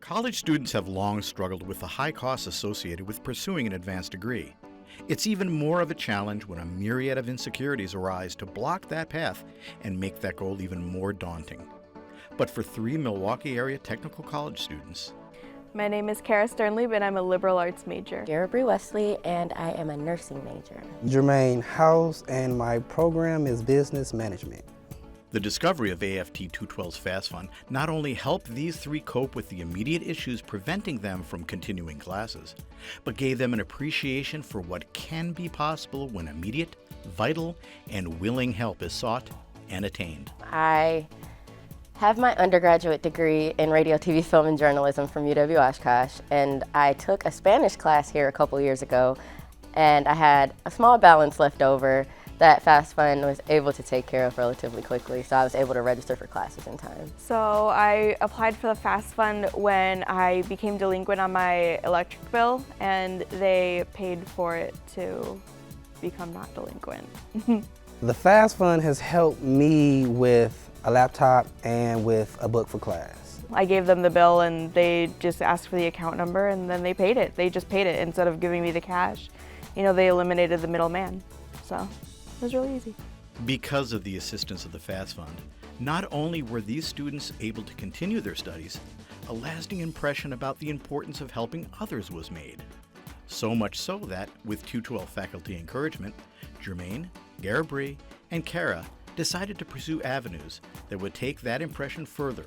College students have long struggled with the high costs associated with pursuing an advanced degree. It's even more of a challenge when a myriad of insecurities arise to block that path and make that goal even more daunting. But for 3 Milwaukee area technical college students, my name is Sternlieb and I'm a liberal arts major. Garahbrie Wesley and I am a nursing major. Jermaine House and my program is business management. the discovery of AFT 212's FAST Fund not only helped these 3 cope with the immediate issues preventing them from continuing classes, but gave them an appreciation for what can be possible when immediate, vital, and willing help is sought and attained. I have my undergraduate degree in radio, TV, film, and journalism from UW Oshkosh, and I took a Spanish class here a couple years ago, and I had a small balance left over that FAST Fund was able to take care of relatively quickly, so I was able to register for classes in time. So I applied for the FAST Fund when I became delinquent on my electric bill, and they paid for it to become not delinquent. The FAST Fund has helped me with a laptop and with a book for class. I gave them the bill and they just asked for the account number and then they paid it. They just paid it instead of giving me the cash. You know, they eliminated the middleman. So it was really easy. Because of the assistance of the FAST Fund, not only were these students able to continue their studies, a lasting impression about the importance of helping others was made. So much so that, with 212 faculty encouragement, Jermaine, Garahbrie, and Kara decided to pursue avenues that would take that impression further,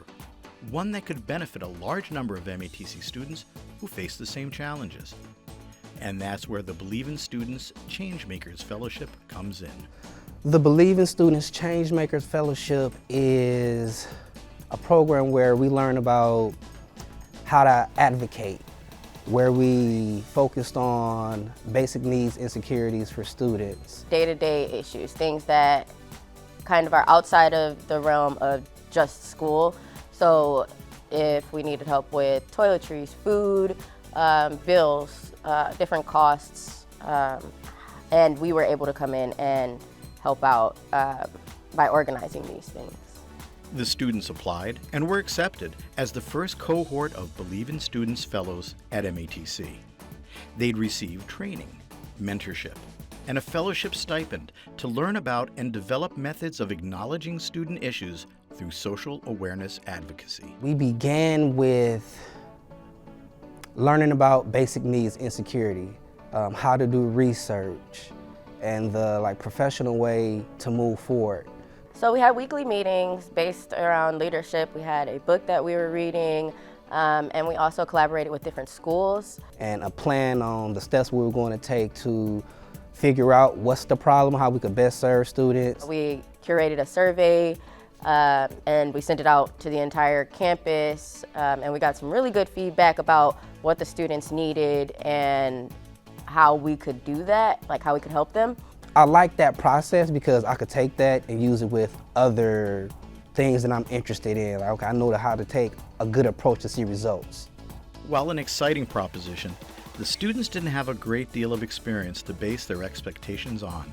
one that could benefit a large number of MATC students who face the same challenges. And that's where the Believe in Students Changemakers Fellowship comes in. The Believe in Students Changemakers Fellowship is a program where we learn about how to advocate, where we focused on basic needs, insecurities for students. Day-to-day issues, things that kind of are outside of the realm of just school. So if we needed help with toiletries, food, bills, different costs, and we were able to come in and help out by organizing these things. The students applied and were accepted as the first cohort of Believe in Students Fellows at MATC. They'd receive training, mentorship, and a fellowship stipend to learn about and develop methods of acknowledging student issues through social awareness advocacy. We began with learning about basic needs, insecurity, how to do research, and the professional way to move forward. So we had weekly meetings based around leadership. We had a book that we were reading, and we also collaborated with different schools. And a plan on the steps we were going to take to figure out what's the problem, how we could best serve students. We curated a survey, and we sent it out to the entire campus, and we got some really good feedback about what the students needed and how we could do that, like how we could help them. I like that process because I could take that and use it with other things that I'm interested in. Like, okay, I know how to take a good approach to see results. While an exciting proposition, the students didn't have a great deal of experience to base their expectations on.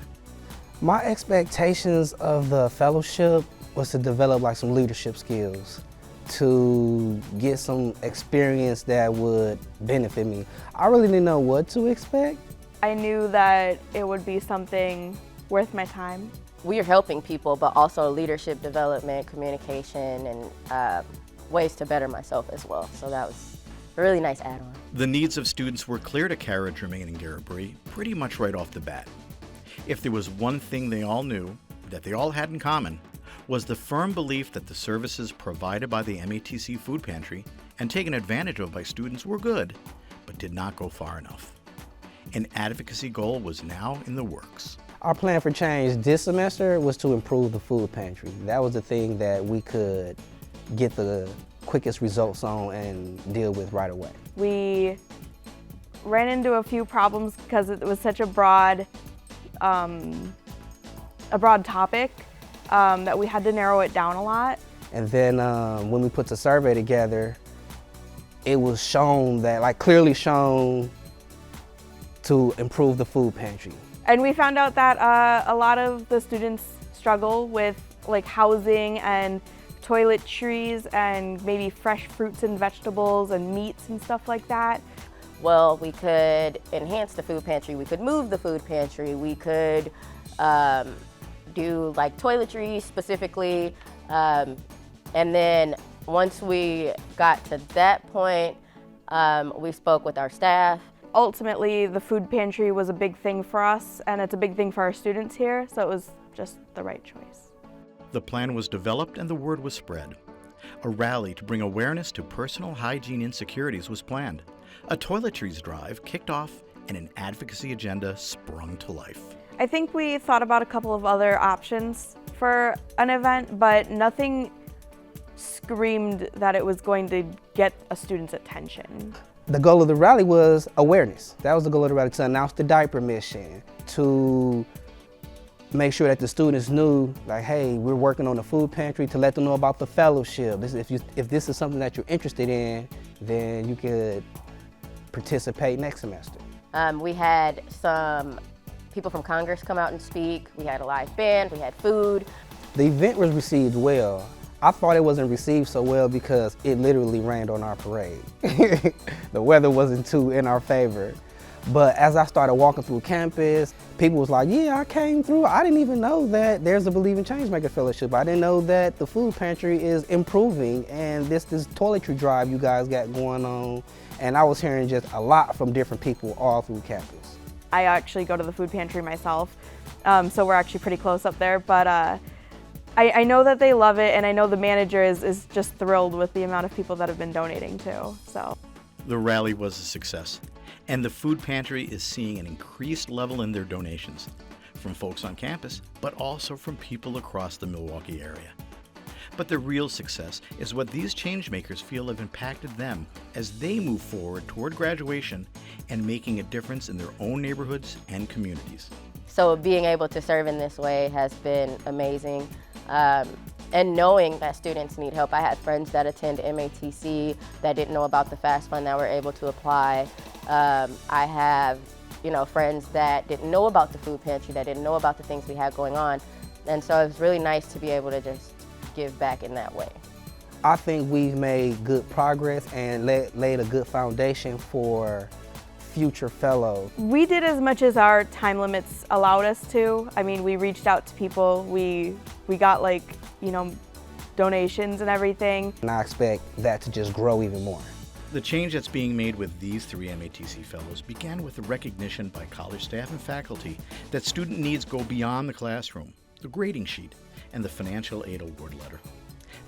My expectations of the fellowship was to develop some leadership skills, to get some experience that would benefit me. I really didn't know what to expect. I knew that it would be something worth my time. We are helping people, but also leadership development, communication, and ways to better myself as well. So that was a really nice add-on. The needs of students were clear to Kara, Jermaine, and Garahbrie pretty much right off the bat. If there was one thing they all knew, that they all had in common, was the firm belief that the services provided by the MATC Food Pantry and taken advantage of by students were good, but did not go far enough. An advocacy goal was now in the works. Our plan for change this semester was to improve the food pantry. That was the thing that we could get the quickest results on and deal with right away. We ran into a few problems because it was such a broad topic that we had to narrow it down a lot. And then when we put the survey together, it was shown that, clearly shown to improve the food pantry. And we found out that a lot of the students struggle with housing and toiletries and maybe fresh fruits and vegetables and meats and stuff like that. Well, we could enhance the food pantry, we could move the food pantry, we could do like toiletries specifically, and then once we got to that point, we spoke with our staff. Ultimately, the food pantry was a big thing for us, and it's a big thing for our students here, so it was just the right choice. The plan was developed and the word was spread. A rally to bring awareness to personal hygiene insecurities was planned. A toiletries drive kicked off and an advocacy agenda sprung to life. I think we thought about a couple of other options for an event, but nothing screamed that it was going to get a student's attention. The goal of the rally was awareness. That was the goal of the rally, to announce the diaper mission, to make sure that the students knew, like, hey, we're working on the food pantry, to let them know about the fellowship. If this is something that you're interested in, then you could participate next semester. We had some people from Congress come out and speak. We had a live band, we had food. The event was received well. I thought it wasn't received so well because it literally rained on our parade. The weather wasn't too in our favor. But as I started walking through campus, people was like, yeah, I came through. I didn't even know that there's a Believe in Changemaker Fellowship. I didn't know that the food pantry is improving and this toiletry drive you guys got going on. And I was hearing just a lot from different people all through campus. I actually go to the food pantry myself, so we're actually pretty close up there. But I know that they love it, and I know the manager is just thrilled with the amount of people that have been donating too. So The rally was a success, and the food pantry is seeing an increased level in their donations from folks on campus, but also from people across the Milwaukee area. But the real success is what these changemakers feel have impacted them as they move forward toward graduation and making a difference in their own neighborhoods and communities. So being able to serve in this way has been amazing. And knowing that students need help. I had friends that attend MATC that didn't know about the FAST Fund that were able to apply. I have, friends that didn't know about the food pantry, that didn't know about the things we had going on. And so it was really nice to be able to just give back in that way. I think we've made good progress and laid a good foundation for future fellows. we did as much as our time limits allowed us to. I mean, we reached out to people. We got donations and everything. And I expect that to just grow even more. The change that's being made with these 3 MATC fellows began with the recognition by college staff and faculty that student needs go beyond the classroom, the grading sheet, and the financial aid award letter.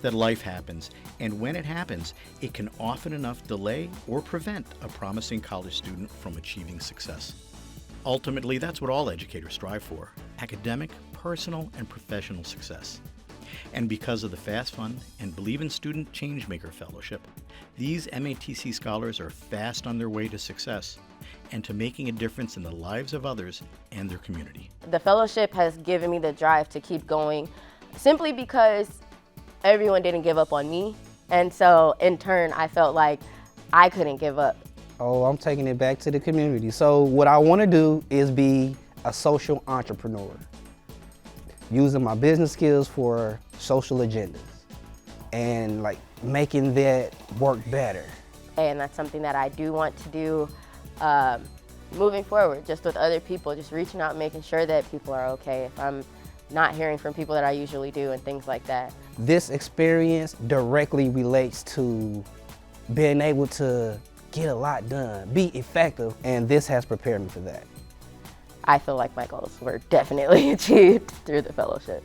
That life happens, and when it happens, it can often enough delay or prevent a promising college student from achieving success. Ultimately, that's what all educators strive for: academic, personal, and professional success. And because of the FAST Fund and Believe in Student Changemaker Fellowship, these MATC scholars are fast on their way to success and to making a difference in the lives of others and their community. The fellowship has given me the drive to keep going simply because everyone didn't give up on me. And so in turn, I felt like I couldn't give up. Oh, I'm taking it back to the community. So what I want to do is be a social entrepreneur, using my business skills for social agendas and making that work better. And that's something that I do want to do moving forward, just with other people, just reaching out and making sure that people are okay if I'm not hearing from people that I usually do and things like that. This experience directly relates to being able to get a lot done, be effective, and this has prepared me for that. I feel like my goals were definitely achieved through the fellowship.